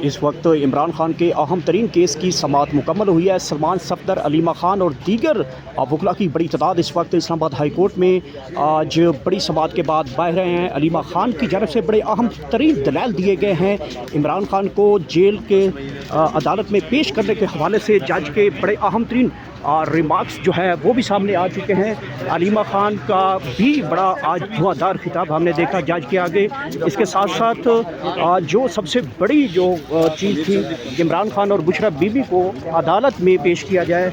इस वक्त इमरान खान के अहम तरीन केस की समाअत मुकम्मल हुई है। सलमान सफदर, अलीमा खान और दीगर वकला की बड़ी तादाद इस वक्त इस्लामाबाद हाई कोर्ट में आज बड़ी समाअत के बाद बाहर रहे हैं। अलीमा खान की जानब से बड़े अहम तरीन दलाल दिए गए हैं। इमरान खान को जेल के अदालत में पेश करने के हवाले से जज के बड़े अहम तरीन रिमार्क्स जो है वो भी सामने आ चुके हैं। अलीमा खान का भी बड़ा आज धुआंधार खिताब हमने देखा जज के आगे। इसके साथ साथ जो सबसे बड़ी जो चीज़ थी, इमरान खान और बुशरा बीबी को अदालत में पेश किया जाए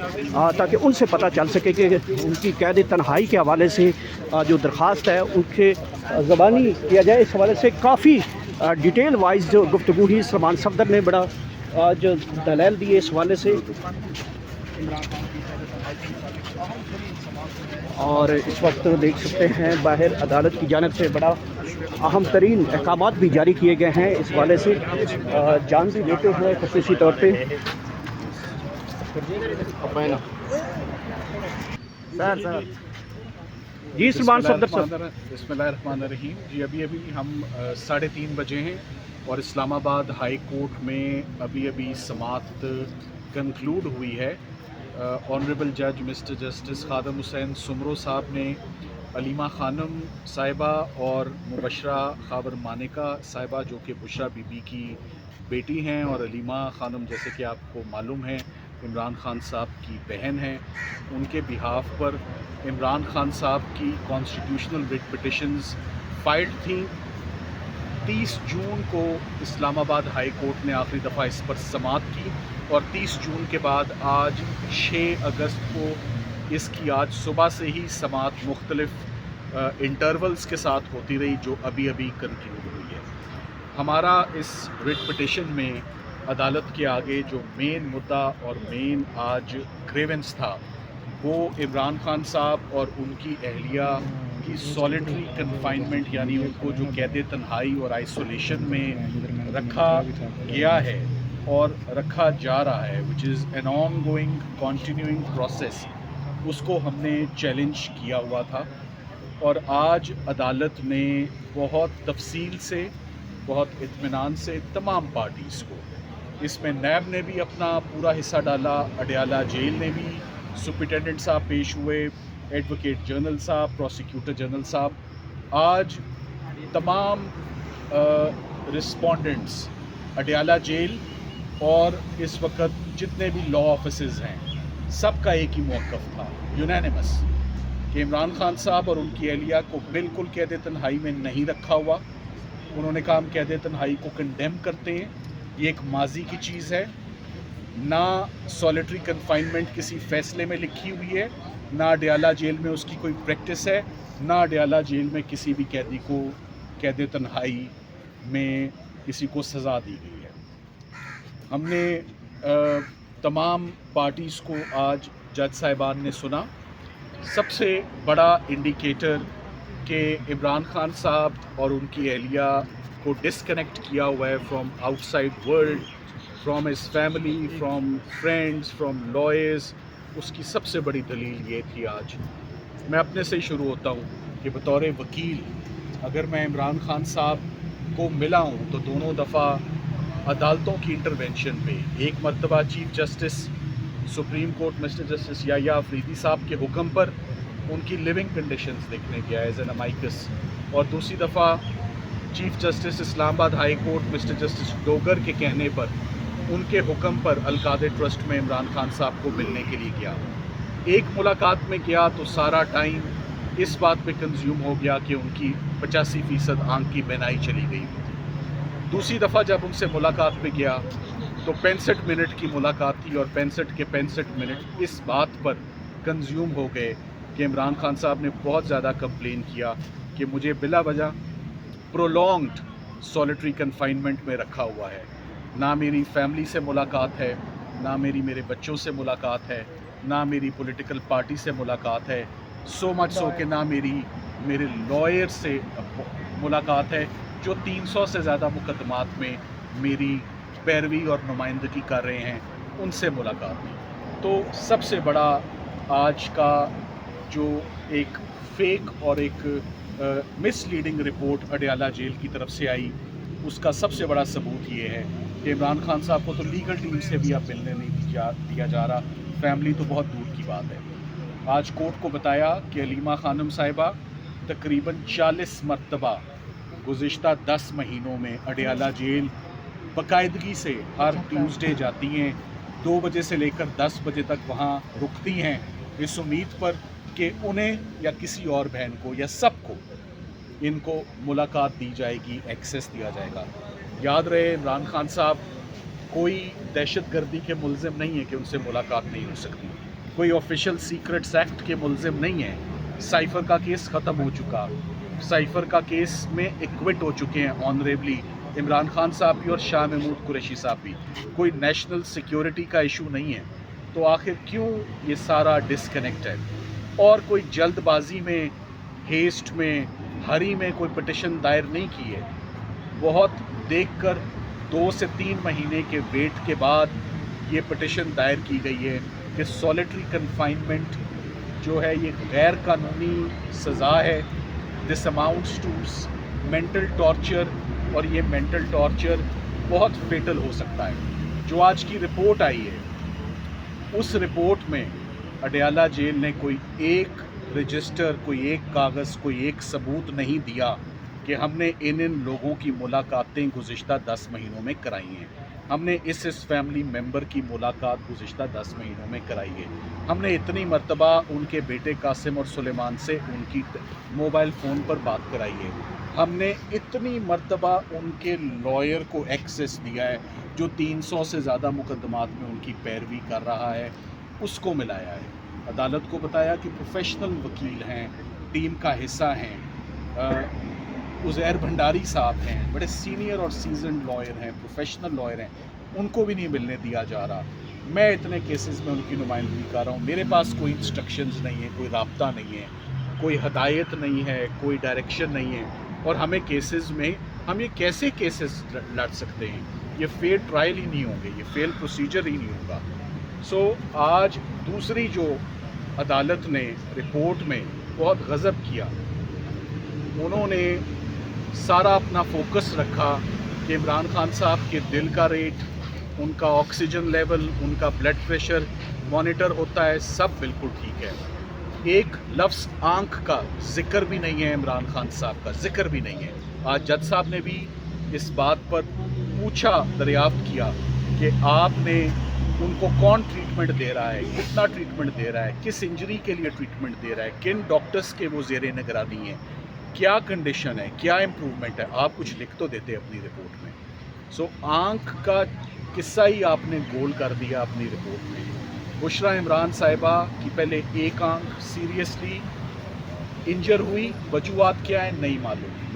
ताकि उनसे पता चल सके कि उनकी कैद तन्हाई के हवाले से जो दरख्वास्त है उनके ज़बानी किया जाए। इस हवाले से काफ़ी डिटेल वाइज जो गुफ्तगू ही सलमान सफदर ने बड़ा जो दलाल दिए इस हवाले से। और इस वक्त देख सकते हैं बाहर अदालत की जानब से बड़ा अहम तरीन अहकामात भी जारी किए गए हैं इस वाले से। जान भी लेते हुए खसूसी तौर पे जी सलमान सफदर साहब। बिस्मिल्लाहिर्रहमानिर्रहीम जी, अभी हम 3:30 बजे हैं और इस्लामाबाद हाई कोर्ट में अभी समाअत कंक्लूड हुई है। ऑनरेबल जज मिस्टर जस्टिस खादम हुसैन सुमरो साहब ने अलीमा खानम साहिबा और मुबशरा खाबर मानिका साहिबा जो कि बुशरा बीबी की बेटी हैं और अलीमा खानम जैसे कि आपको मालूम है इमरान खान साहब की बहन हैं, उनके बिहाफ पर इमरान खान साहब की कॉन्स्टिट्यूशनल रिट पिटिशंस फाइल्ड थी। 30 जून को इस्लामाबाद हाई कोर्ट ने आखिरी दफ़ा इस पर समाअत की और 30 जून के बाद आज 6 अगस्त को इसकी आज सुबह से ही समाअत मुख्तलिफ इंटरवल्स के साथ होती रही जो अभी कंक्लूड हुई है। हमारा इस रिट पिटिशन में अदालत के आगे जो मेन मुद्दा और मेन आज ग्रेवेंस था वो इमरान खान साहब और उनकी अहलिया की सॉलिटरी कन्फाइनमेंट यानी उनको जो कैद तन्हाई और आइसोलेशन में रखा गया है और रखा जा रहा है, which is an on going continuing process, उसको हमने चैलेंज किया हुआ था। और आज अदालत ने बहुत तफसील से, बहुत इत्मीनान से तमाम पार्टीज़ को, इसमें नैब ने भी अपना पूरा हिस्सा डाला, अडयाला जेल ने भी, सुपरिटेंडेंट साहब पेश हुए, एडवोकेट जनरल साहब, प्रोसिक्यूटर जनरल साहब, आज तमाम रिस्पोंडेंट्स अडयाला जेल और इस वक्त जितने भी लॉ ऑफिसर्स हैं सबका एक ही मौक़िफ़ था यूनानिमस कि इमरान खान साहब और उनकी अहलिया को बिल्कुल कैद तन्हाई में नहीं रखा हुआ। उन्होंने कहा हम कैद तन्हाई को कंडेम करते हैं, ये एक माजी की चीज़ है, ना सॉलिटरी कन्फाइनमेंट किसी फ़ैसले में लिखी हुई है, ना अडयाला जेल में उसकी कोई प्रैक्टिस है, ना अडयाला जेल में किसी भी कैदी को कैद तन्हाई में किसी को सज़ा दी गई है। हमने तमाम पार्टीज़ को आज जज साहिबान ने सुना। सबसे बड़ा इंडिकेटर कि इमरान खान साहब और उनकी अहलिया को डिस्कनेक्ट किया हुआ है from outside world, from his family, from friends, from lawyers, उसकी सबसे बड़ी दलील ये थी। आज मैं अपने से ही शुरू होता हूँ कि बतौर वकील अगर मैं इमरान खान साहब को मिला हूँ तो दोनों दफ़ा अदालतों की इंटरवेंशन पे, एक मरतबा chief justice supreme court mister justice Yahya Afridi साहब के हुक्म पर उनकी लिविंग कंडीशंस देखने गया एज एन अमाइकस, और दूसरी दफ़ा chief justice Islamabad high court mister justice Dogar के कहने पर उनके हुक्म पर अलकादे ट्रस्ट में इमरान खान साहब को मिलने के लिए गया। एक मुलाकात में गया तो सारा टाइम इस बात पे कंज्यूम हो गया कि उनकी 85% आंख की बीनाई चली गई। दूसरी दफ़ा जब उनसे मुलाकात पे गया तो 65 मिनट की मुलाकात थी और 65 के 65 मिनट इस बात पर कंज्यूम हो गए कि इमरान खान साहब ने बहुत ज़्यादा कंप्लेन किया कि मुझे बिला वजह प्रोलॉन्ग्ड सॉलिटरी कन्फाइनमेंट में रखा हुआ है, ना मेरी फैमिली से मुलाकात है, ना मेरे बच्चों से मुलाकात है, ना मेरी पॉलिटिकल पार्टी से मुलाकात है, सो मच सो कि ना मेरे लॉयर से मुलाकात है जो 300 से ज़्यादा मुकदमात में मेरी पैरवी और नुमाइंदगी कर रहे हैं, उनसे मुलाकात नहीं। तो सबसे बड़ा आज का जो एक फ़ेक और एक मिसलीडिंग रिपोर्ट अडयाला जेल की तरफ से आई اس کا سب سے بڑا ثبوت یہ ہے کہ عمران خان صاحب کو تو لیگل ٹیم سے بھی اب ملنے نہیں دیا جا رہا، فیملی تو بہت دور کی بات ہے۔ آج کورٹ کو بتایا کہ علیمہ خانم صاحبہ تقریباً 40 مرتبہ گزشتہ 10 مہینوں میں اڈیالہ جیل باقاعدگی سے ہر ٹیوزڈے جاتی ہیں، 2 بجے سے لے کر 10 بجے تک وہاں رکتی ہیں، اس امید پر کہ انہیں یا کسی اور بہن کو یا سب کو ان کو ملاقات دی جائے گی، ایکسیس دیا جائے گا۔ یاد رہے عمران خان صاحب کوئی دہشت گردی کے ملزم نہیں ہے کہ ان سے ملاقات نہیں ہو سکتی، کوئی آفیشیل سیکرٹس ایکٹ کے ملزم نہیں ہے۔ سائفر کا کیس ختم ہو چکا، سائفر کا کیس میں ایکوٹ ہو چکے ہیں آنریبلی عمران خان صاحب بھی اور شاہ محمود قریشی صاحب بھی، کوئی نیشنل سیکیورٹی کا ایشو نہیں ہے، تو آخر کیوں یہ سارا ڈسکنیکٹ ہے؟ اور کوئی جلد بازی میں، ہیسٹ میں، ہری میں کوئی پٹیشن دائر نہیں کی ہے، بہت دیکھ کر 2 سے 3 مہینے کے ویٹ کے بعد یہ پٹیشن دائر کی گئی ہے کہ سولیٹری کنفائنمنٹ جو ہے یہ غیر قانونی سزا ہے، دس اماؤنٹس ٹو مینٹل ٹارچر، اور یہ مینٹل ٹارچر بہت فیٹل ہو سکتا ہے۔ جو آج کی رپورٹ آئی ہے اس رپورٹ میں اڈیالہ جیل نے کوئی ایک رجسٹر، کوئی ایک کاغذ، کوئی ایک ثبوت نہیں دیا کہ ہم نے ان لوگوں کی ملاقاتیں گزشتہ 10 مہینوں میں کرائی ہیں، ہم نے اس فیملی ممبر کی ملاقات گزشتہ 10 مہینوں میں کرائی ہے، ہم نے اتنی مرتبہ ان کے بیٹے قاسم اور سلیمان سے ان کی موبائل فون پر بات کرائی ہے، ہم نے اتنی مرتبہ ان کے لائر کو ایکسیس دیا ہے جو 300 سے زیادہ مقدمات میں ان کی پیروی کر رہا ہے، اس کو ملایا ہے۔ عدالت کو بتایا کہ پروفیشنل وکیل ہیں، ٹیم کا حصہ ہیں، عزیر بھنڈاری صاحب ہیں، بڑے سینئر اور سیزنڈ لائر ہیں، پروفیشنل لائر ہیں، ان کو بھی نہیں ملنے دیا جا رہا۔ میں اتنے کیسز میں ان کی نمائندگی کر رہا ہوں، میرے پاس کوئی انسٹرکشنز نہیں ہے، کوئی رابطہ نہیں ہے، کوئی ہدایت نہیں ہے، کوئی ڈائریکشن نہیں ہے، اور ہمیں کیسز میں ہم یہ کیسے کیسز لڑ سکتے ہیں؟ یہ فیئر ٹرائل ہی نہیں ہوں گے، یہ فیئر پروسیجر ہی نہیں ہوگا۔ سو آج دوسری جو عدالت نے رپورٹ میں بہت غضب کیا، انہوں نے سارا اپنا فوکس رکھا کہ عمران خان صاحب کے دل کا ریٹ، ان کا آکسیجن لیول، ان کا بلڈ پریشر مانیٹر ہوتا ہے، سب بالکل ٹھیک ہے، ایک لفظ آنکھ کا ذکر بھی نہیں ہے، عمران خان صاحب کا ذکر بھی نہیں ہے۔ آج جج صاحب نے بھی اس بات پر پوچھا، دریافت کیا کہ آپ نے ان کو کون ٹریٹمنٹ دے رہا ہے، کتنا ٹریٹمنٹ دے رہا ہے، کس انجری کے لیے ٹریٹمنٹ دے رہا ہے، کن ڈاکٹرز کے وہ زیر نگرانی ہیں، کیا کنڈیشن ہے، کیا امپروومنٹ ہے، آپ کچھ لکھ تو دیتے اپنی رپورٹ میں۔ سو آنکھ کا قصہ ہی آپ نے گول کر دیا اپنی رپورٹ میں۔ بشریٰ عمران صاحبہ کی پہلے ایک آنکھ سیریسلی انجر ہوئی، وجوہات کیا ہیں نہیں معلوم۔